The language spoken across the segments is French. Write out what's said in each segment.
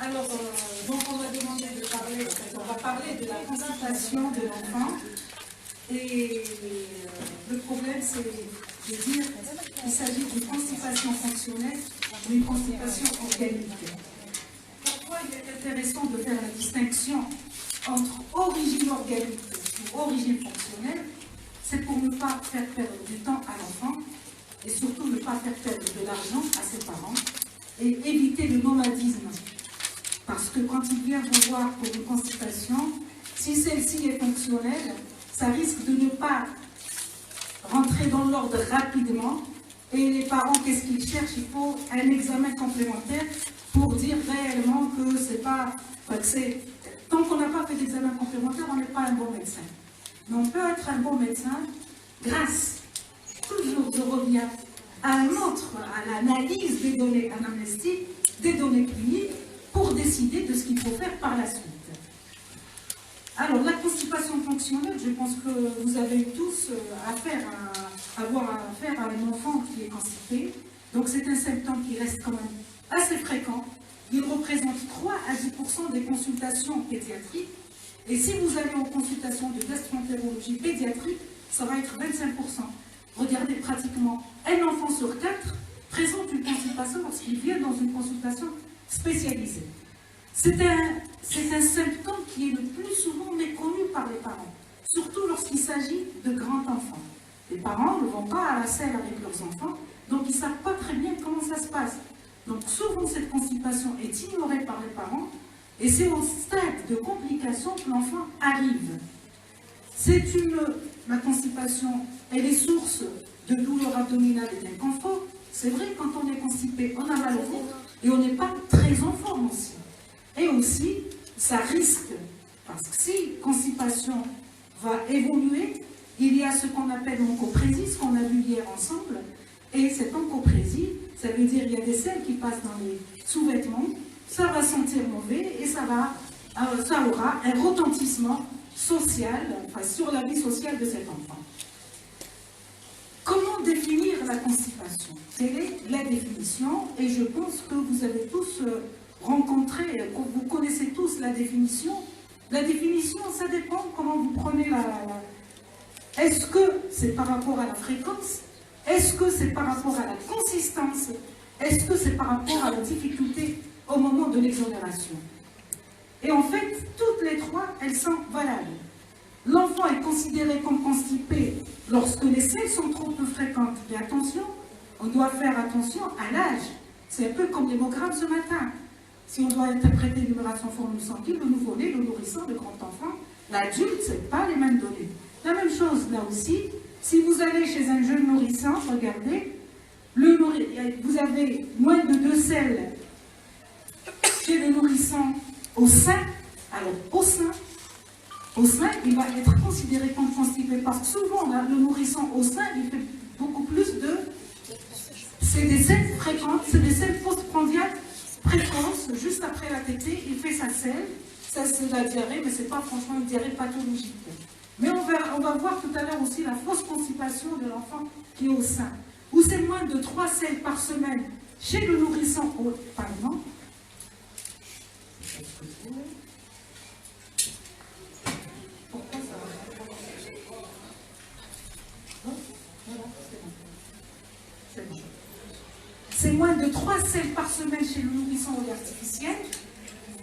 Alors, donc on m'a demandé de parler, en fait, on va parler de la constipation de l'enfant. Et le problème, c'est de dire qu'il s'agit d'une constipation fonctionnelle ou une constipation organique. Pourquoi il est intéressant de faire la distinction entre origine organique et origine fonctionnelle? C'est pour ne pas faire perdre du temps à l'enfant et surtout ne pas faire perdre de l'argent à ses parents et éviter le nomadisme. Parce que quand il vient vous voir pour une constipation, si celle-ci est fonctionnelle, ça risque de ne pas rentrer dans l'ordre rapidement. Et les parents, qu'est-ce qu'ils cherchent? Il faut un examen complémentaire pour dire réellement que c'est pas... Tant qu'on n'a pas fait d'examen complémentaire, on n'est pas un bon médecin. Mais on peut être un bon médecin grâce, toujours je reviens, à l'analyse des données anamnéstiques, des données cliniques, pour décider de ce qu'il faut faire par la suite. Alors, la constipation fonctionnelle, je pense que vous avez tous avoir affaire à un enfant qui est constipé. Donc, c'est un symptôme qui reste quand même assez fréquent. Il représente 3 à 10% des consultations pédiatriques. Et si vous allez en consultation de gastroentérologie pédiatrique, ça va être 25%. Regardez, pratiquement un enfant sur 4 présente une constipation lorsqu'il vient dans une consultation spécialisée. C'est un symptôme qui est le plus souvent méconnu par les parents, surtout lorsqu'il s'agit de grands enfants. Les parents ne vont pas à la selle avec leurs enfants, donc ils ne savent pas très bien comment ça se passe. Donc souvent cette constipation est ignorée par les parents, et c'est au stade de complication que l'enfant arrive. La constipation, elle est source de douleurs abdominales et d'inconfort. C'est vrai, quand on est constipé, on a mal au ventre et on n'est pas très en forme aussi. Et aussi, ça risque, parce que si constipation va évoluer, il y a ce qu'on appelle l'oncoprésie, ce qu'on a vu hier ensemble, et cette oncoprésie, ça veut dire qu'il y a des selles qui passent dans les sous-vêtements, ça va sentir mauvais et ça aura un retentissement social, enfin sur la vie sociale de cet enfant. Comment définir la constipation? Quelle est la définition? Et je pense que vous avez tous rencontré, vous connaissez tous la définition. La définition, ça dépend comment vous prenez Est-ce que c'est par rapport à la fréquence? Est-ce que c'est par rapport à la consistance? Est-ce que c'est par rapport à la difficulté au moment de l'exonération? Et en fait, toutes les trois, elles sont valables. L'enfant est considéré comme constipé lorsque les selles sont trop peu fréquentes. Mais attention, on doit faire attention à l'âge. C'est un peu comme l'hémogramme ce matin. Si on doit interpréter l'hémogramme formule sanguine, le nouveau-né, le nourrisson, le grand enfant, l'adulte, ce n'est pas les mêmes données. La même chose là aussi, si vous allez chez un jeune nourrisson, regardez, vous avez moins de 2 selles chez le nourrisson au sein. Alors, au sein, il va être considéré comme constipé parce que souvent, le nourrisson au sein, il fait beaucoup plus de... C'est des selles fréquentes, c'est des selles postprandiales précoces, juste après la tétée, il fait sa selle, ça c'est la diarrhée, mais c'est pas franchement une diarrhée pathologique. Mais on va voir tout à l'heure aussi la fausse constipation de l'enfant qui est au sein, où c'est moins de 3 selles par semaine chez le nourrisson, par exemple. Pourquoi ça c'est bon. C'est moins de 3 selles par semaine chez le nourrisson au lait artificiel,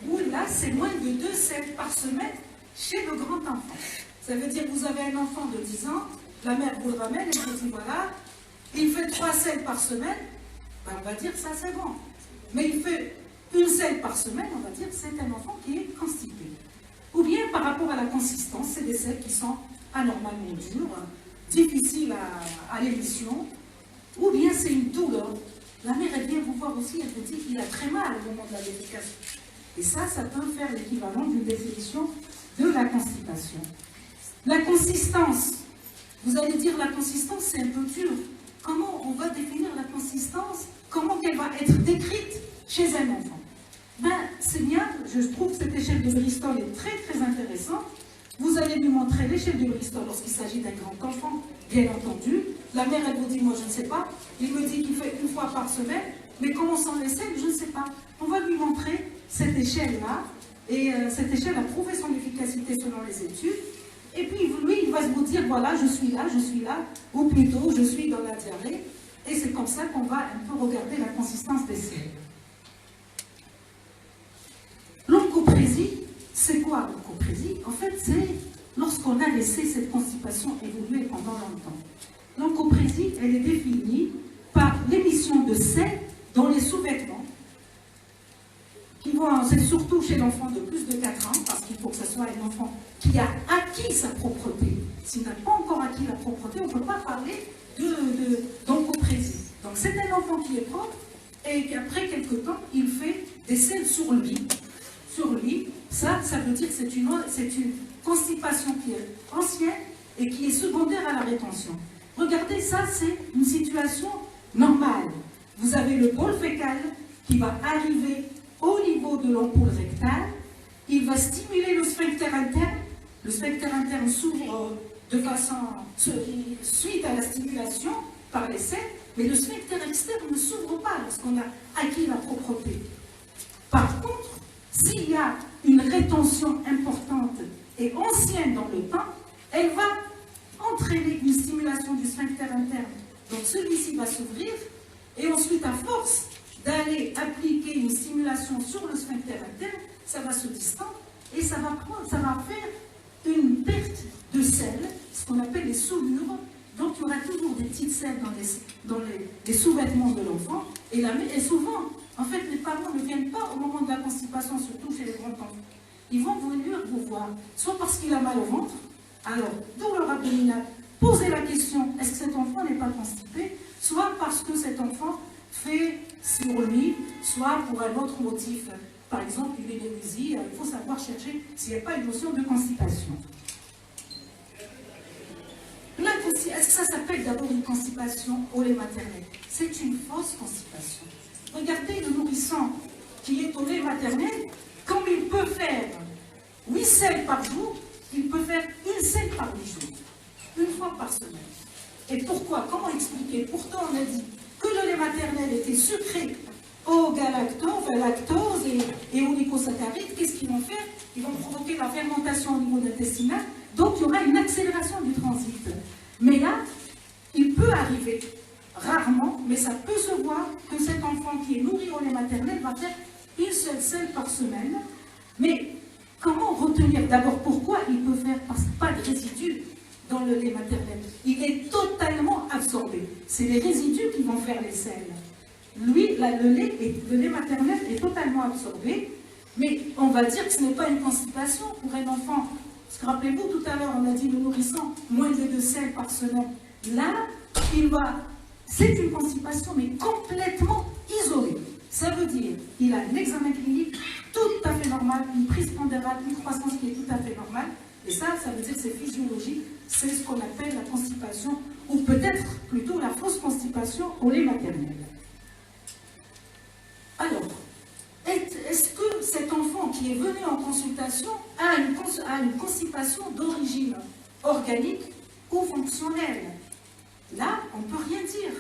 ou là, c'est moins de 2 selles par semaine chez le grand enfant. Ça veut dire que vous avez un enfant de 10 ans, la mère vous le ramène et vous dit voilà, il fait 3 selles par semaine, ben on va dire ça c'est bon. Mais il fait 1 selle par semaine, on va dire c'est un enfant qui est constipé. Ou bien par rapport à la consistance, c'est des selles qui sont anormalement dures, difficiles à l'émission, ou bien c'est une douleur. La mère, elle vient vous voir aussi, elle vous dit qu'il a très mal au moment de la défécation. Et ça peut faire l'équivalent d'une définition de la constipation. La consistance, vous allez dire la consistance, c'est un peu dur. Comment on va définir la consistance? Comment elle va être décrite chez un enfant? Ben, c'est bien, je trouve que cette échelle de Bristol est très très intéressante. Vous allez lui montrer l'échelle de Bristol lorsqu'il s'agit d'un grand enfant, bien entendu. La mère, elle vous dit, moi je ne sais pas. Il me dit qu'il fait 1 fois par semaine, mais comment sont les selles, je ne sais pas. On va lui montrer cette échelle-là, et cette échelle a prouvé son efficacité selon les études. Et puis lui, il va vous dire, voilà, je suis là, ou plutôt, je suis dans la diarrhée. Et c'est comme ça qu'on va un peu regarder la consistance des selles. L'oncoprésie, c'est quoi l'oncoprésie? En fait, c'est lorsqu'on a laissé cette constipation évoluer pendant longtemps. L'oncoprésie, elle est définie par l'émission de sels dans les sous-vêtements, c'est surtout chez l'enfant de plus de 4 ans, parce qu'il faut que ce soit un enfant qui a acquis sa propreté. S'il n'a pas encore acquis la propreté, on ne peut pas parler d'oncoprésie. Donc c'est un enfant qui est propre et qu'après quelques temps, il fait des selles sur lui. Sur lui, ça veut dire que c'est une constipation qui est ancienne et qui est secondaire à la rétention. Regardez, ça c'est une situation normale. Vous avez le bol fécal qui va arriver au niveau de l'ampoule rectale, il va stimuler le sphincter interne. Le sphincter interne s'ouvre de façon suite à la stimulation par les selles, mais le sphincter externe ne s'ouvre pas lorsqu'on a acquis la propreté. Par contre, s'il y a une rétention importante et ancienne dans le temps, elle va entraîner une stimulation du sphincter interne. Donc celui-ci va s'ouvrir et ensuite, à force d'aller appliquer une stimulation sur le sphincter interne, ça va se distendre et ça va faire une perte de selles, ce qu'on appelle les soudures. Donc il y aura toujours des petites selles dans les sous-vêtements de l'enfant. Et souvent, en fait, les parents ne viennent pas au moment de la constipation, surtout chez les grands-enfants. Ils vont venir vous voir, soit parce qu'il a mal au ventre, alors douleur abdominale, posez la question, est-ce que cet enfant n'est pas constipé, soit parce que cet enfant fait sur lui, soit pour un autre motif. Par exemple, une énésie, il faut savoir chercher s'il n'y a pas une notion de constipation. Est-ce que ça s'appelle d'abord une constipation au lait maternel? C'est une fausse constipation. Regardez le nourrisson qui est au lait maternel, comme il peut faire 8 selles par jour, il peut faire 1 selle par 8 jours, une fois par semaine. Et pourquoi? Comment expliquer? Pourtant, on a dit que le lait maternel était sucré au lactose et aux glycosaccharides. Qu'est-ce qu'ils vont faire? Ils vont provoquer la fermentation au niveau intestinal, donc il y aura une accélération du transit. Mais là, il peut arriver, rarement, mais ça peut se voir que cet enfant qui est nourri au lait maternel va faire 1 seule selle par semaine. Mais comment retenir? D'abord, pourquoi il peut faire? Parce qu'il n'y a pas de résidus dans le lait maternel. Il est totalement absorbé. C'est les résidus qui vont faire les selles. Lui, le lait maternel est totalement absorbé, mais on va dire que ce n'est pas une constipation pour un enfant. Parce que rappelez-vous, tout à l'heure, on a dit le nourrisson, moins de 2 selles par semaine. Là, c'est une constipation, mais complètement isolée. Ça veut dire qu'il a l'examen clinique tout à fait normal, une prise pondérale, une croissance qui est tout à fait normale. Et ça veut dire que c'est physiologique. C'est ce qu'on appelle la constipation, ou peut-être plutôt la fausse constipation au lait maternel. Alors, est-ce que cet enfant qui est venu en consultation a une constipation d'origine organique ou fonctionnelle? Là, on ne peut rien dire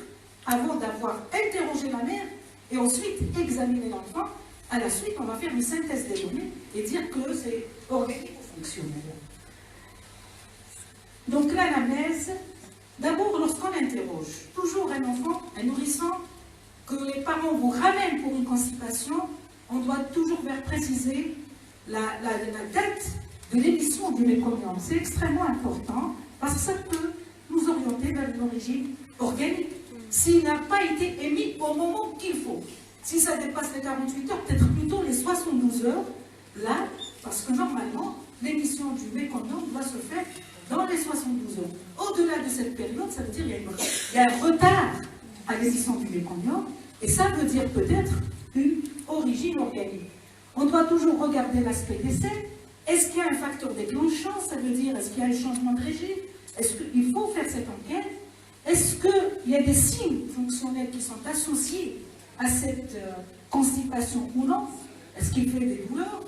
avant d'avoir interrogé la mère et ensuite examiner l'enfant. À la suite, on va faire une synthèse des données et dire que c'est organique ou fonctionnel. Donc l'anamnèse, d'abord lorsqu'on interroge, toujours un enfant, un nourrisson, que les parents vous ramènent pour une constipation, on doit toujours préciser la date de l'émission du méconium. C'est extrêmement important parce que ça peut nous orienter vers une origine organique. S'il n'a pas été émis au moment qu'il faut, si ça dépasse les 48 heures, peut-être plutôt les 72 heures, là, parce que normalement, l'émission du méconium doit se faire dans les 72 heures. Au-delà de cette période, ça veut dire qu'il y a un retard à l'émission du méconium, et ça veut dire peut-être une origine organique. On doit toujours regarder l'aspect des selles. Est-ce qu'il y a un facteur déclenchant? Ça veut dire, est-ce qu'il y a un changement de régime? Est-ce qu'il faut faire cette enquête? Est-ce qu'il y a des signes fonctionnels qui sont associés à cette constipation ou non? Est-ce qu'il fait des douleurs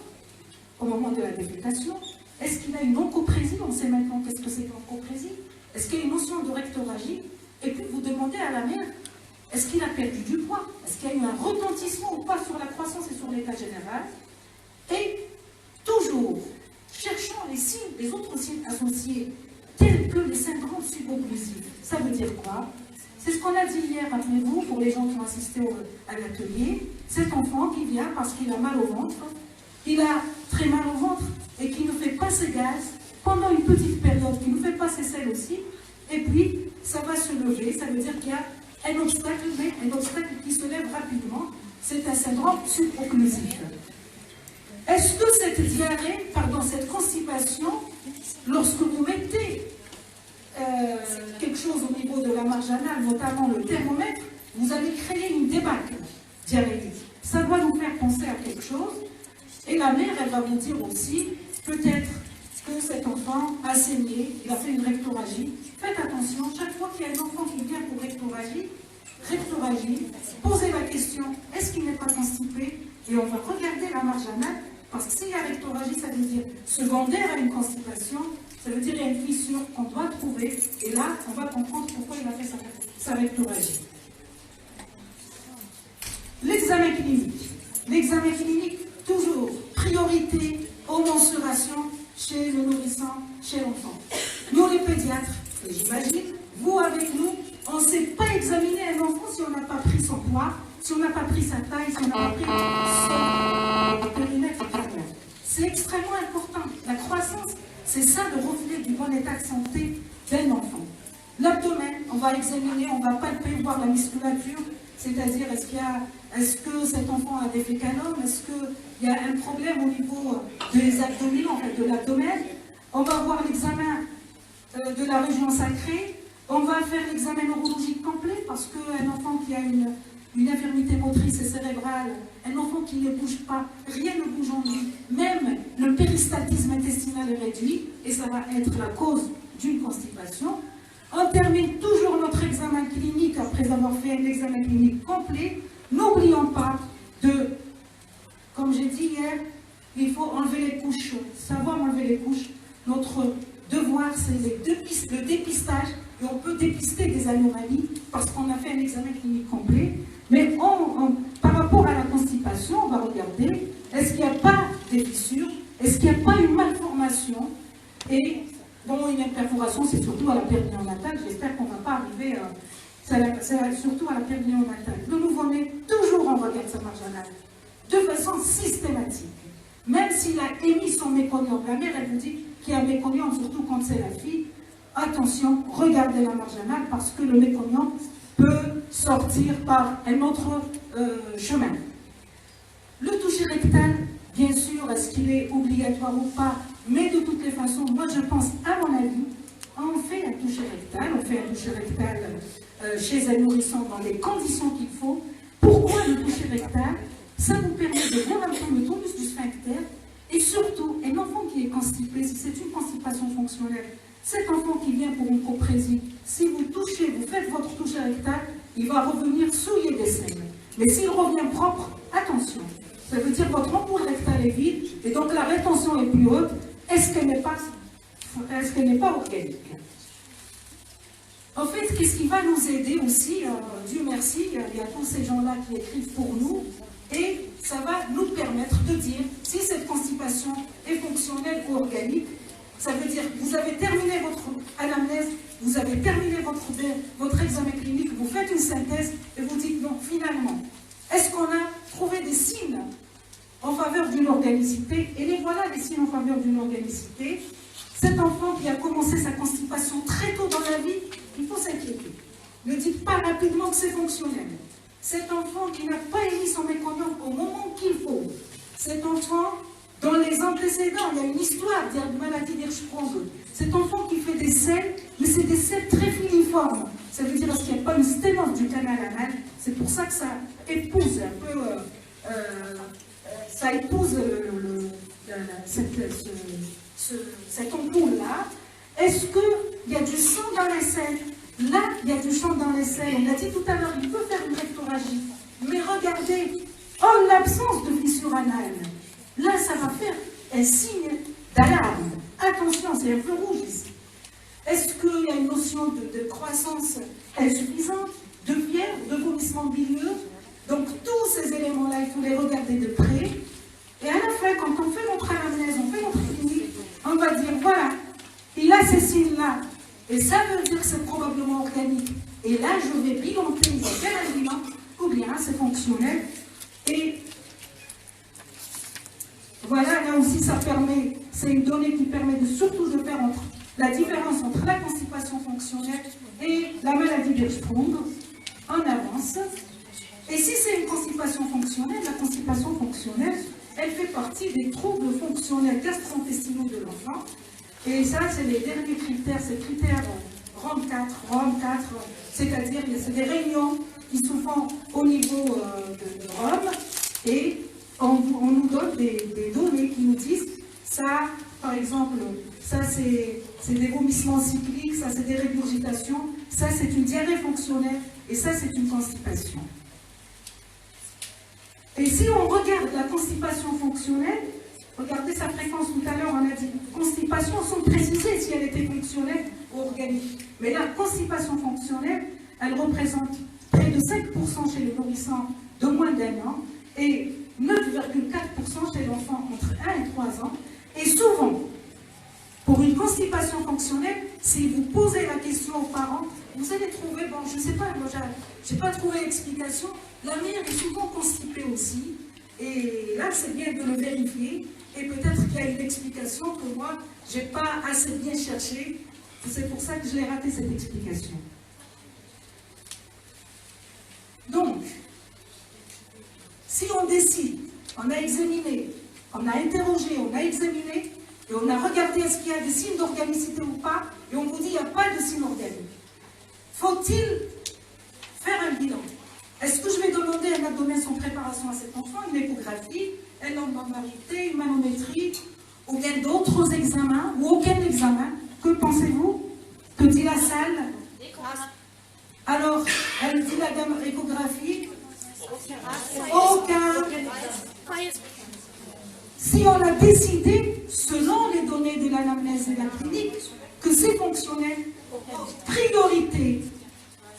au moment de la défécation? Est-ce qu'il a une oncoprésie? On sait maintenant qu'est-ce que c'est que l'oncoprésie. Est-ce qu'il y a une notion de rectorragie? Et puis vous demandez à la mère, est-ce qu'il a perdu du poids? Est-ce qu'il y a eu un retentissement ou pas sur la croissance et sur l'état général? Toujours, cherchons les autres signes associés, tels que les syndromes subocclusifs. Ça veut dire quoi? C'est ce qu'on a dit hier, rappelez-vous, pour les gens qui ont assisté à l'atelier. Cet enfant qui vient parce qu'il a mal au ventre, il a très mal au ventre et qui ne fait pas ses gaz pendant une petite période, qui ne fait pas ses selles aussi, et puis ça va se lever, ça veut dire qu'il y a un obstacle, mais un obstacle qui se lève rapidement. C'est un syndrome subocclusif. Est-ce que cette diarrhée, cette constipation, lorsque vous mettez quelque chose au niveau de la marge anale, notamment le thermomètre, vous allez créer une débâcle diarrhéique. Ça doit nous faire penser à quelque chose. Et la mère, elle va vous dire aussi, peut-être que cet enfant a saigné, il a fait une rectorragie. Faites attention, chaque fois qu'il y a un enfant qui vient pour rectorragie, posez la question, est-ce qu'il n'est pas constipé? Et on va regarder la marge anale, parce que s'il y a rectorragie, ça veut dire secondaire à une constipation, ça veut dire qu'il y a une fissure qu'on doit trouver, et là, on va comprendre pourquoi il a fait sa rectorragie. L'examen clinique. L'examen clinique, toujours, priorité aux mensurations chez le nourrisson, chez l'enfant. Nous, les pédiatres, et j'imagine, vous avec nous, on ne sait pas examiner un enfant si on n'a pas pris son poids, si on n'a pas pris sa taille, si on n'a pas pris son périmètre cardiaque. C'est extrêmement important. La croissance, c'est ça le reflet du bon état de santé d'un enfant. L'abdomen, on va examiner, on va palper, voir la musculature, c'est-à-dire est-ce que cet enfant a des fécanomes, est-ce qu'il y a un problème au niveau des abdominaux, en fait, de l'abdomen. On va voir l'examen de la région sacrée. On va faire l'examen neurologique complet parce qu'un enfant qui a une infirmité motrice et cérébrale, un enfant qui ne bouge pas, rien ne bouge en lui, même le péristaltisme intestinal est réduit et ça va être la cause d'une constipation. On termine toujours notre examen clinique après avoir fait un examen clinique complet. N'oublions pas de, comme j'ai dit hier, il faut enlever les couches, savoir enlever les couches. Notre devoir, c'est le dépistage. Et on peut dépister des anomalies parce qu'on a fait un examen clinique complet. Mais par rapport à la constipation, on va regarder, est-ce qu'il n'y a pas des fissures? Est-ce qu'il n'y a pas une malformation? Et bon, une perforation, c'est surtout à la période néonatale. J'espère qu'on ne va pas arriver, c'est surtout à la période néonatale. Le nouveau-né, toujours on regarde sa marge anale, de façon systématique. Même s'il a émis son méconium, la mère, elle vous dit qu'il y a un méconium, surtout quand c'est la fille. Attention, regardez la marge anale parce que le méconium peut sortir par un autre chemin. Le toucher rectal, bien sûr, est-ce qu'il est obligatoire ou pas? Mais de toutes les façons, moi je pense, à mon avis, on fait un toucher rectal chez un nourrisson dans les conditions qu'il faut. Pourquoi le toucher rectal? Ça nous permet de voir un peu le tonus du sphincter et surtout, un enfant qui est constipé, si c'est une constipation fonctionnelle, cet enfant qui vient pour une coprésie, si vous touchez, vous faites votre toucher rectal, il va revenir souillé des selles. Mais s'il revient propre, attention. Ça veut dire que votre ampoule rectale est vide et donc la rétention est plus haute. Est-ce qu'elle n'est pas organique? En fait, qu'est-ce qui va nous aider aussi? Dieu merci, il y a tous ces gens-là qui écrivent pour nous. Et ça va nous permettre de dire si cette constipation est fonctionnelle ou organique. Ça veut dire que vous avez terminé votre anamnèse, vous avez terminé votre examen clinique, vous faites une synthèse et vous dites non, finalement, est-ce qu'on a trouvé des signes en faveur d'une organicité? Et les voilà, les signes en faveur d'une organicité. Cet enfant qui a commencé sa constipation très tôt dans la vie, il faut s'inquiéter. Ne dites pas rapidement que c'est fonctionnel. Cet enfant qui n'a pas émis son méconium au moment qu'il faut. Cet enfant, dans les antécédents, il y a une histoire de maladie d'Hirschsprung. Cet enfant qui fait des selles, mais c'est des selles très filiformes. Ça veut dire parce qu'il n'y a pas une sténose du canal anal. C'est pour ça que ça épouse un peu, cette ampoule-là. Est-ce qu'il y a du sang dans les selles? Là, il y a du sang dans les selles. On l'a dit tout à l'heure, il peut faire une rectorragie. Mais regardez, en l'absence de fissure anale, là, ça va faire un signe d'alarme. Attention, c'est un peu rouge ici. Est-ce qu'il y a une notion de croissance insuffisante, de fièvre, de vomissement bilieux? Donc, tous ces éléments-là, il faut les regarder de près. Et à la fin, quand on fait notre anamnèse, on fait notre il l'a, et ça veut dire que c'est probablement organique, et là je vais bilanter, je vais faire un bilan, ou bien c'est fonctionnel. Et voilà, là aussi ça permet, c'est une donnée qui permet surtout de faire la différence entre la constipation fonctionnelle et la maladie d'Hirschsprung en avance. Et si c'est une constipation fonctionnelle, la constipation fonctionnelle, elle fait partie des troubles fonctionnels gastro-intestinaux de l'enfant. Et ça, c'est les derniers critères, c'est critères ROM 4, c'est-à-dire c'est des réunions qui se font au niveau de ROM, et on nous donne des données qui nous disent ça, par exemple, ça c'est des vomissements cycliques, ça c'est des régurgitations, ça c'est une diarrhée fonctionnelle, et ça c'est une constipation. Et si on regarde la constipation fonctionnelle, regardez sa fréquence tout à l'heure, on a dit constipation sans préciser si elle était fonctionnelle ou organique. Mais la constipation fonctionnelle, elle représente près de 5% chez les nourrissons de moins d'1 an et 9,4% chez l'enfant entre 1 et 3 ans. Et souvent, pour une constipation fonctionnelle, si vous posez la question aux parents, vous allez trouver, bon, je ne sais pas, moi, je n'ai pas trouvé l'explication, la mère est souvent constipée aussi, et là, c'est bien de le vérifier, et peut-être qu'il y a une explication que moi, je n'ai pas assez bien cherché, c'est pour ça que je l'ai raté, cette explication. Donc, si on décide, on a examiné, on a interrogé, on a examiné, et on a regardé est-ce qu'il y a des signes d'organicité ou pas, et on vous dit qu'il n'y a pas de signes organiques. Faut-il faire un bilan? Est-ce que je vais demander un abdomen sans préparation à cet enfant, une échographie, une normalité, une manométrie, ou bien d'autres examens, ou aucun examen? Que pensez-vous? Que dit la salle? Alors, elle dit la dame échographie? Aucun. Si on a décidé, selon les données de l'anamnèse et de la clinique, que c'est fonctionnel, priorité.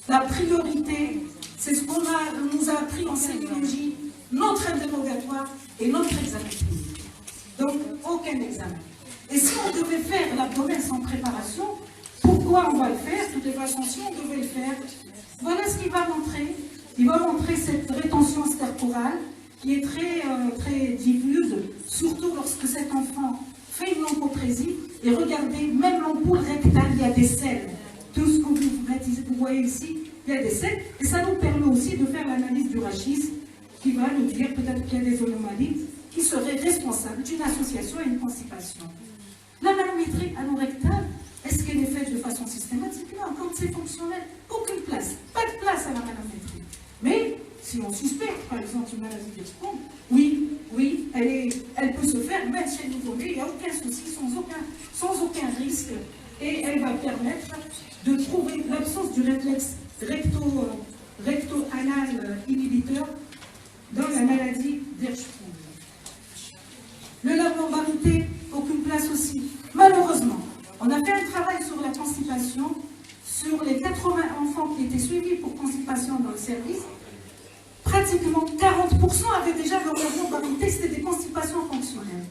La priorité, c'est ce qu'on nous a appris en sémiologie, notre interrogatoire et notre examen clinique. Donc, aucun examen. Et si on devait faire l'abdomen sans préparation, pourquoi on va le faire? De toute façon, si on devait le faire, voilà ce qu'il va montrer. Il va montrer cette rétention stercorale qui est très diffuse, surtout lorsque cet enfant fait une oncoprésie. Et regardez, même l'ampoule rectale, il y a des selles. Tout ce que vous voyez ici, il y a des selles. Et ça nous permet aussi de faire l'analyse du rachis, qui va nous dire peut-être qu'il y a des anomalies qui seraient responsables d'une association à une constipation. La manométrie anorectale, est-ce qu'elle est faite de façon systématique? Non, quand c'est fonctionnel, aucune place. Pas de place à la manométrie. Mais si on suspecte, par exemple, une maladie d'Hirschsprung, oui, elle peut se faire, même chez le nouveau-né, il n'y a aucun souci, sans aucun risque, et elle va permettre de trouver l'absence du réflexe recto-anal inhibiteur dans la maladie d'Hirschsprung. Le lave-lombarité, aucune place aussi. Malheureusement, on a fait un travail sur la constipation, sur les 80 enfants qui étaient suivis pour constipation dans le service. Pratiquement 40% avaient déjà leur lave-lombarité, c'était des constipations fonctionnelles.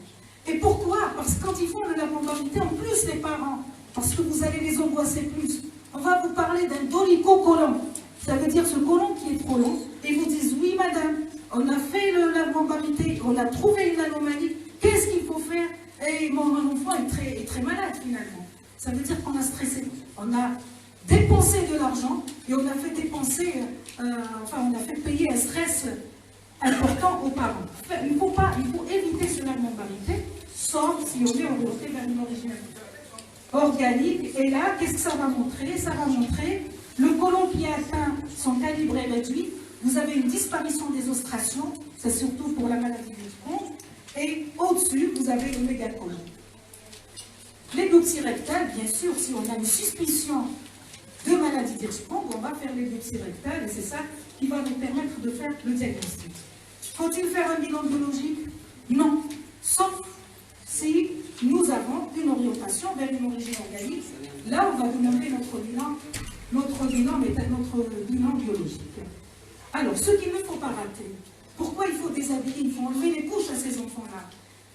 Et pourquoi? Parce que quand ils font le lave-lombarité, en plus les parents, parce que vous allez les angoisser plus, on va vous parler d'un dolichocolon. Ça veut dire ce colon qui est trop long, et vous disent oui madame, on a fait le lave-lombarité, on a trouvé une anomalie, qu'est-ce qu'il faut faire? Et mon enfant est très malade finalement. Ça veut dire qu'on a stressé, on a dépensé de l'argent et on a fait dépenser, on a fait payer un stress important aux parents. Il faut éviter ce lave-lombarité, sauf si on est orienté vers une origine organique. Et là, qu'est-ce que ça va montrer? Ça va montrer le côlon qui a atteint son calibre est réduit. Vous avez une disparition des ostrations, c'est surtout pour la maladie d'Hirschsprung. Et au-dessus, vous avez le mégacolon. Les biopsies rectales, bien sûr, si on a une suspicion de maladie d'Hirschsprung, on va faire les biopsies rectales et c'est ça qui va nous permettre de faire le diagnostic. Faut-il faire un bilan biologique? Non, sauf si nous avons une orientation vers une origine organique. Là, on va demander notre bilan biologique. Alors, ce qu'il ne faut pas rater, pourquoi il faut déshabiller, il faut enlever les couches à ces enfants-là?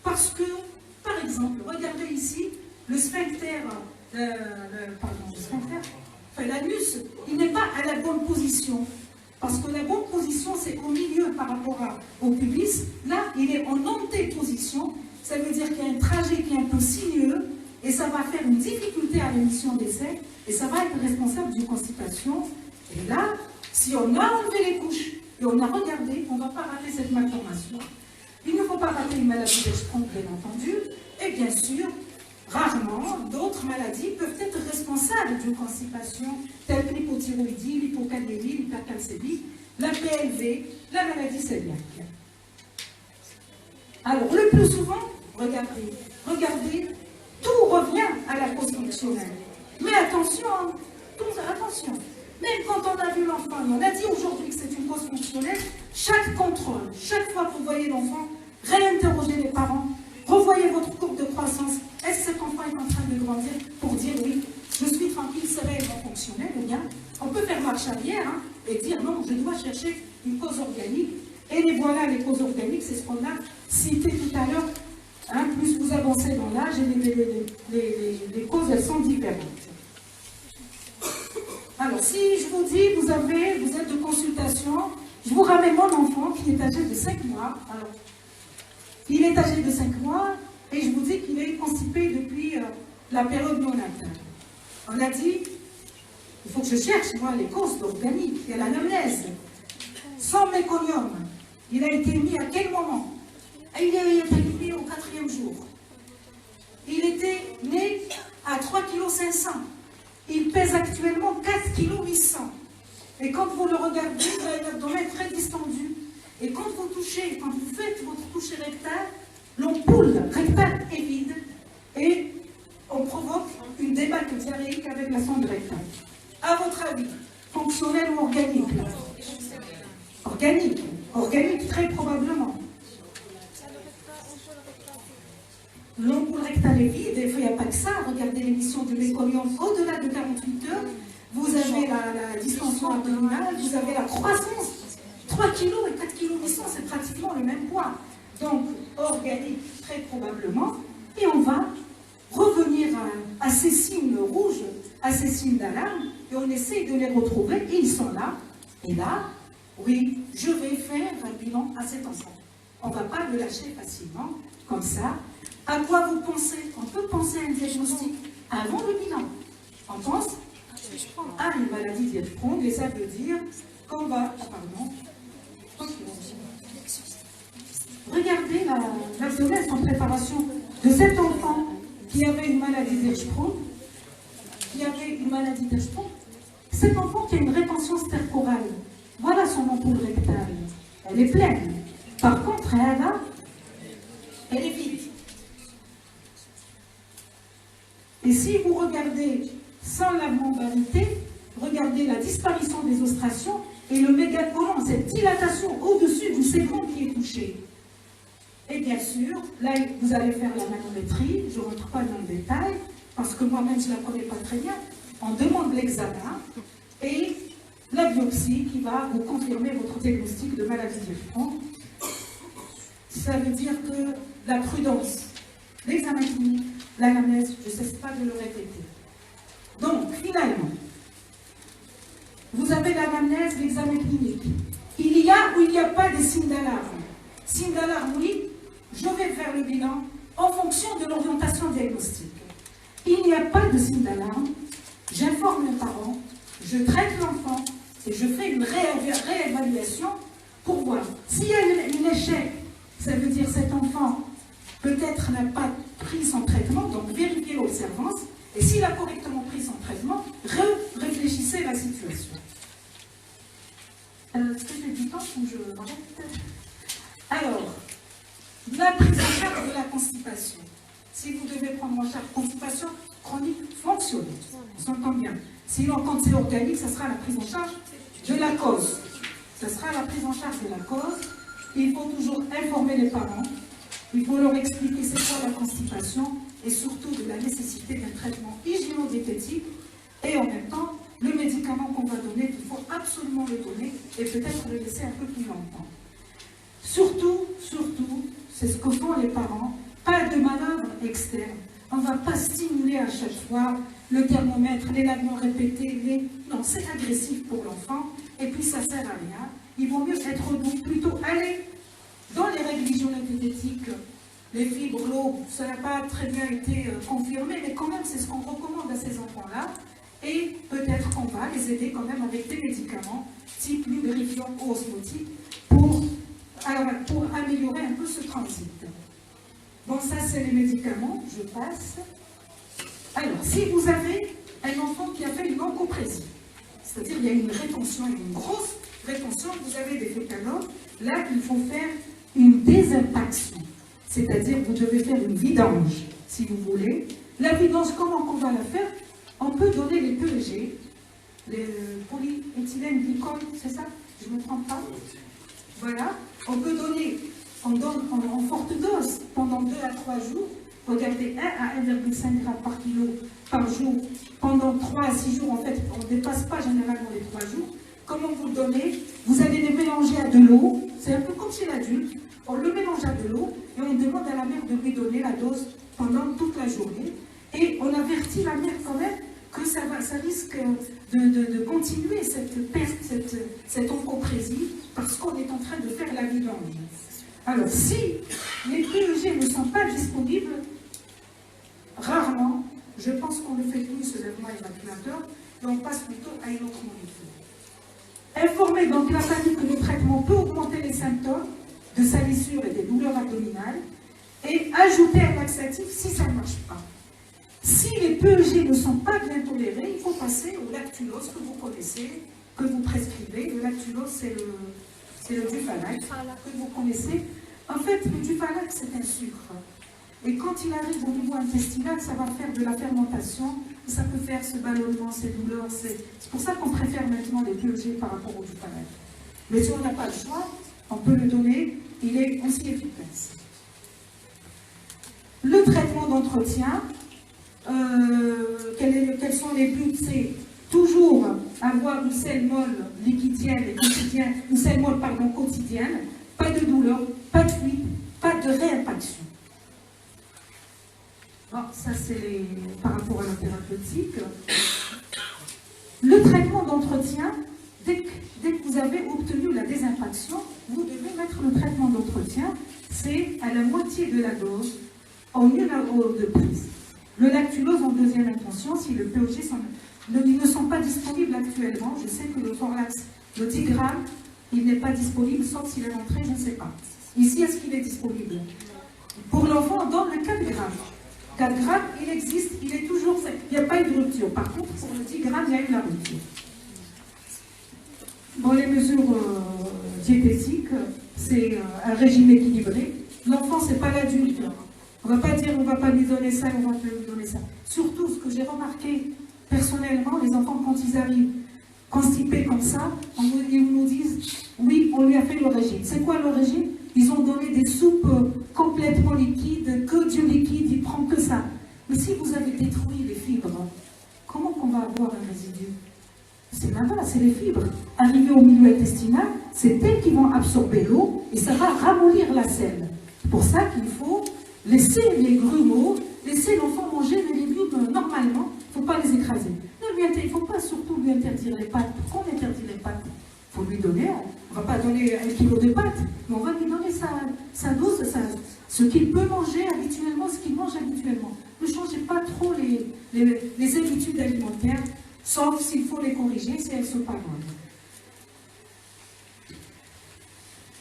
Parce que, par exemple, regardez ici, le sphincter l'anus, il n'est pas à la bonne position. Parce que la bonne position, c'est au milieu par rapport au pubis. Là, il est en antéposition. Ça veut dire qu'il y a un trajet qui est un peu sinueux et ça va faire une difficulté à l'émission des selles et ça va être responsable d'une constipation. Et là, si on a enlevé les couches et on a regardé, on ne va pas rater cette malformation. Il ne faut pas rater une maladie d'Hirschsprung, bien entendu. Et bien sûr, rarement, d'autres maladies peuvent être responsables d'une constipation, telle que l'hypothyroïdie, l'hypokaliémie, l'hypercalcémie, la PLV, la maladie cœliaque. Alors, le plus souvent, regardez, tout revient à la cause fonctionnelle. Mais attention, attention. Même quand on a vu l'enfant, on a dit aujourd'hui que c'est une cause fonctionnelle, chaque contrôle, chaque fois que vous voyez l'enfant, réinterrogez les parents, revoyez votre courbe de croissance. Est-ce que cet enfant est en train de grandir pour dire oui, je suis tranquille, c'est réellement fonctionnel ou bien on peut faire marche arrière et dire non, je dois chercher une cause organique. Et les voilà, les causes organiques, c'est ce qu'on a cité tout à l'heure. Plus vous avancez dans l'âge, les causes, elles sont différentes. Alors, si je vous dis, vous êtes de consultation, je vous ramène mon enfant qui est âgé de 5 mois. Alors, il est âgé de 5 mois et je vous dis qu'il est constipé depuis la période néonatale. On a dit, il faut que je cherche, moi, les causes organiques. Il y a l'anamnèse. Sans méconium, il a été mis à quel moment? Il a été mis au 4e jour. Il était né à 3,5 kg. Il pèse actuellement 4,8 kg. Et quand vous le regardez, il a l'abdomen très distendu. Et quand vous touchez, quand vous faites votre toucher rectal, l'ampoule rectale est vide et on provoque une débâcle diarrhéique avec la sonde rectale. À votre avis, fonctionnel ou organique là? Organique très probablement. L'ampoule rectale est vide, et il n'y a pas que ça. Regardez l'émission du méconium au-delà de 48 heures. Vous avez la distension abdominale, vous avez la croissance. 3 kg et 4 kg 800, c'est pratiquement le même poids. Donc, organique, très probablement. Et on va revenir à ces signes rouges, à ces signes d'alarme, et on essaie de les retrouver, et ils sont là. Et là, oui, je vais faire un bilan à cet enfant. On ne va pas le lâcher facilement, comme ça. À quoi vous pensez? On peut penser à un diagnostic avant le bilan. On pense à une maladie d'Hirschsprung, et ça veut dire qu'on va... Regardez la semence en préparation de cet enfant qui avait une maladie d'Hirschsprung. Cet enfant qui a une rétention stercorale. Voilà son ampoule rectale. Elle est pleine. Par contre, elle est vide. Et si vous regardez sans la membranité, regardez la disparition des ostrations et le mégacolon, cette dilatation au-dessus du sécron qui est touché. Et bien sûr, là, vous allez faire la manométrie, je ne rentre pas dans le détail, parce que moi-même, je ne la connais pas très bien. On demande l'examen et la biopsie qui va vous confirmer votre diagnostic de maladie d'Hirschsprung. Ça veut dire que la prudence, l'examen clinique, l'anamnèse, je ne cesse pas de le répéter. Donc, finalement, vous avez l'anamnèse, l'examen clinique. Il y a ou il n'y a pas des signes d'alarme? Signes d'alarme, oui, je vais faire le bilan en fonction de l'orientation diagnostique. Il n'y a pas de signe d'alarme, j'informe les parents, je traite l'enfant et je fais une réévaluation pour voir. S'il y a un échec, ça veut dire cet enfant peut-être n'a pas pris son traitement, donc vérifiez l'observance, et s'il a correctement pris son traitement, réfléchissez à la situation. Est-ce que j'ai du temps ou je m'arrête? Alors, la prise en charge de la constipation. Si vous devez prendre en charge constipation chronique fonctionnelle, on s'entend bien. Sinon, quand c'est organique, ça sera la prise en charge de la cause. Ça sera la prise en charge de la cause. Il faut toujours informer les parents. Il faut leur expliquer c'est quoi la constipation et surtout de la nécessité d'un traitement hygiéno-diététique et en même temps, le médicament qu'on va donner, il faut absolument le donner et peut-être le laisser un peu plus longtemps. Surtout, c'est ce que font les parents, pas de manœuvre externe. On ne va pas stimuler à chaque fois le thermomètre, les lavements répétés. Non, c'est agressif pour l'enfant et puis ça ne sert à rien. Il vaut mieux être doux, plutôt aller dans les règles hygiéno-diététiques. Les fibres, l'eau, ça n'a pas très bien été confirmé, mais quand même, c'est ce qu'on recommande à ces enfants-là. Et peut-être qu'on va les aider quand même avec des médicaments, type lubrifiant ou osmotique, pour améliorer un peu ce transit. Bon, ça, c'est les médicaments, je passe. Alors, si vous avez un enfant qui a fait une oncoprésie, c'est-à-dire il y a une rétention, une grosse rétention, vous avez des fécalomes, là, il faut faire une désimpaction. C'est-à-dire vous devez faire une vidange, si vous voulez. La vidange, comment on va la faire? On peut donner les PEG, les polyéthylène glycol, c'est ça? Je ne me trompe pas? Voilà. On peut donner, on donne en forte dose pendant 2 à 3 jours. Regardez, 1 à 1,5 g par kilo par jour. Pendant 3 à 6 jours, en fait, on ne dépasse pas généralement les 3 jours. Comment vous le donnez? Vous allez les mélanger à de l'eau. C'est un peu comme chez l'adulte. On le mélange à de l'eau et on demande à la mère de lui donner la dose pendant toute la journée. Et on avertit la mère quand même que ça risque de continuer cette perte, cette oncoprésie, parce qu'on est en train de faire la vidange. Alors, si les PEG ne sont pas disponibles, rarement, je pense qu'on le fait plus, ce lèvement évacuateur, et on passe plutôt à une autre molécule. Informer donc la famille que le traitement peut augmenter les symptômes de salissure et des douleurs abdominales, et ajouter un laxatif si ça ne marche pas. Si les PEG ne sont pas bien tolérés, il faut passer au lactulose que vous connaissez, que vous prescrivez. Le lactulose, c'est le Dufalac que vous connaissez. En fait, le Dufalac, c'est un sucre. Et quand il arrive au niveau intestinal, ça va faire de la fermentation. Ça peut faire ce ballonnement, ces douleurs. C'est pour ça qu'on préfère maintenant les PEG par rapport au Dufalac. Mais si on n'a pas le choix, on peut le donner. Il est aussi efficace. Le traitement d'entretien, quels sont les buts? C'est toujours avoir une selle molle liquidienne et quotidienne, une selle molle quotidienne, pas de douleur, pas de fuite, pas de réimpaction. Bon, ça c'est par rapport à la thérapeutique. Le traitement d'entretien, dès que vous avez obtenu la désimpaction, vous devez mettre le traitement d'entretien, c'est à la moitié de la dose, en une heure de prise. Le lactulose en deuxième intention, si le PEG ne sont pas disponibles actuellement, je sais que le Forlax, le 10 grammes, il n'est pas disponible, sauf s'il est rentré, je ne sais pas. Ici, est-ce qu'il est disponible? Pour l'enfant, on donne le 4 grammes. 4 grammes, il existe, il est toujours fait. Il n'y a pas eu de rupture. Par contre, pour le 10 grammes, il y a eu la rupture. Dans les mesures diététiques, c'est un régime équilibré. L'enfant, ce n'est pas l'adulte. On ne va pas dire on ne va pas lui donner ça, on va lui donner ça. Surtout, ce que j'ai remarqué personnellement, les enfants, quand ils arrivent constipés comme ça, ils nous disent oui, on lui a fait le régime. C'est quoi le régime? Ils ont donné des soupes complètement liquides, que du liquide, ils ne prennent que ça. Mais si vous avez détruit les fibres, comment qu'on va avoir un résidu? C'est là-bas, c'est les fibres. Arrivées au milieu intestinal, c'est elles qui vont absorber l'eau et ça va ramollir la selle. C'est pour ça qu'il faut laisser les grumeaux, laisser l'enfant manger les légumes normalement, il ne faut pas les écraser. Il ne faut pas surtout lui interdire les pâtes. Pourquoi on interdit les pâtes? Il faut lui donner, on ne va pas donner 1 kilo de pâtes, mais on va lui donner sa dose, ce qu'il peut manger habituellement, ce qu'il mange habituellement. Ne changez pas trop les habitudes alimentaires, sauf s'il faut les corriger si elles sont pas bonnes.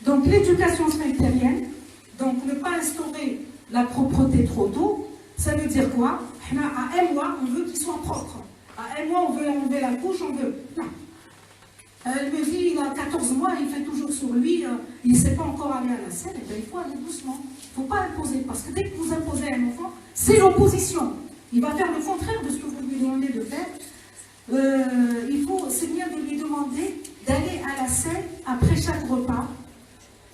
Donc l'éducation sphinctérienne, donc ne pas instaurer la propreté trop tôt, ça veut dire quoi? À 1 mois, on veut qu'il soit propre. À 1 mois, on veut enlever la couche, on veut. Non. Elle me dit, il a 14 mois, il fait toujours sur lui, il ne sait pas encore aller à la selle, et bien il faut aller doucement. Il ne faut pas imposer, parce que dès que vous imposez à un enfant, c'est l'opposition. Il va faire le contraire de ce que vous lui demandez de faire. C'est bien de lui demander d'aller à la selle après chaque repas,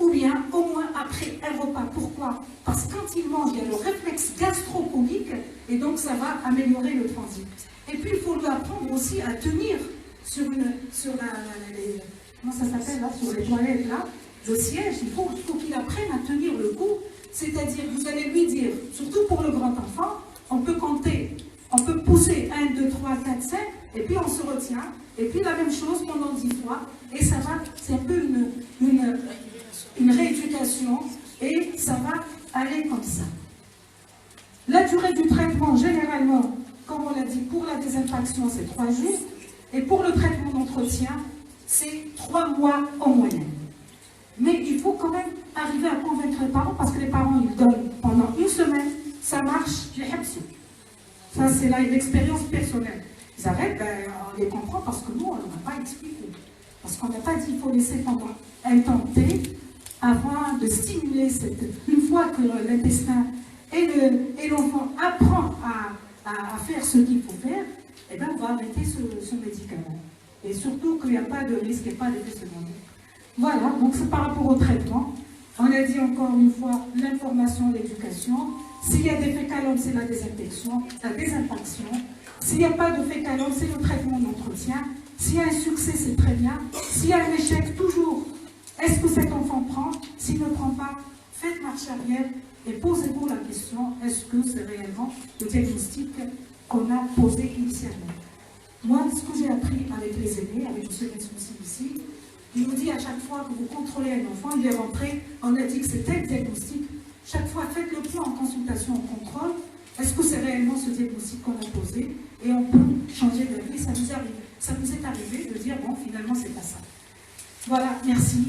ou bien au moins après un repas. Pourquoi? Parce que quand il mange, il y a le réflexe gastro-colique, et donc ça va améliorer le transit. Et puis il faut lui apprendre aussi à tenir sur comment ça s'appelle là, sur les toilettes là, le siège. Il faut qu'il apprenne à tenir le coup. C'est-à-dire, vous allez lui dire, surtout pour le grand enfant, on peut compter, on peut pousser 1, 2, 3, 4, 5, et puis on se retient, et puis la même chose pendant 10 fois, et ça va, c'est un peu une rééducation, et ça va aller comme ça. La durée du traitement, généralement, comme on l'a dit, pour la désinfection, c'est 3 jours, et pour le traitement d'entretien, c'est 3 mois en moyenne. Mais il faut quand même arriver à convaincre les parents, parce que les parents, ils donnent pendant 1 semaine, ça marche, j'ai habsou. Ça, c'est l'expérience personnelle. Ils arrêtent, ben, on les comprend parce que nous, on ne n'a pas expliqué. Parce qu'on n'a pas dit qu'il faut laisser pendant un temps T avant de stimuler une fois que l'intestin et l'enfant apprend à faire ce qu'il faut faire, eh bien, on va arrêter ce médicament. Et surtout qu'il n'y a pas de risque et pas d'effet secondaire. Voilà, donc c'est par rapport au traitement. On a dit encore une fois l'information, l'éducation. S'il y a des fécalomes, c'est la désinfection, la désinfection. S'il n'y a pas de fécalomes, c'est le traitement d'entretien. S'il y a un succès, c'est très bien. S'il y a un échec, toujours, est-ce que cet enfant prend? S'il ne prend pas, faites marche arrière et posez-vous la question, est-ce que c'est réellement le diagnostic qu'on a posé initialement? Moi, ce que j'ai appris avec les aînés, avec M. Ressourci ici, il nous dit à chaque fois que vous contrôlez un enfant, il est rentré, on a dit que c'était le diagnostic. Chaque fois, faites le point en consultation, en contrôle. Est-ce que c'est réellement ce diagnostic qu'on a posé? Et on peut changer d'avis. Ça nous est arrivé de dire, bon, finalement, c'est pas ça. Voilà, merci.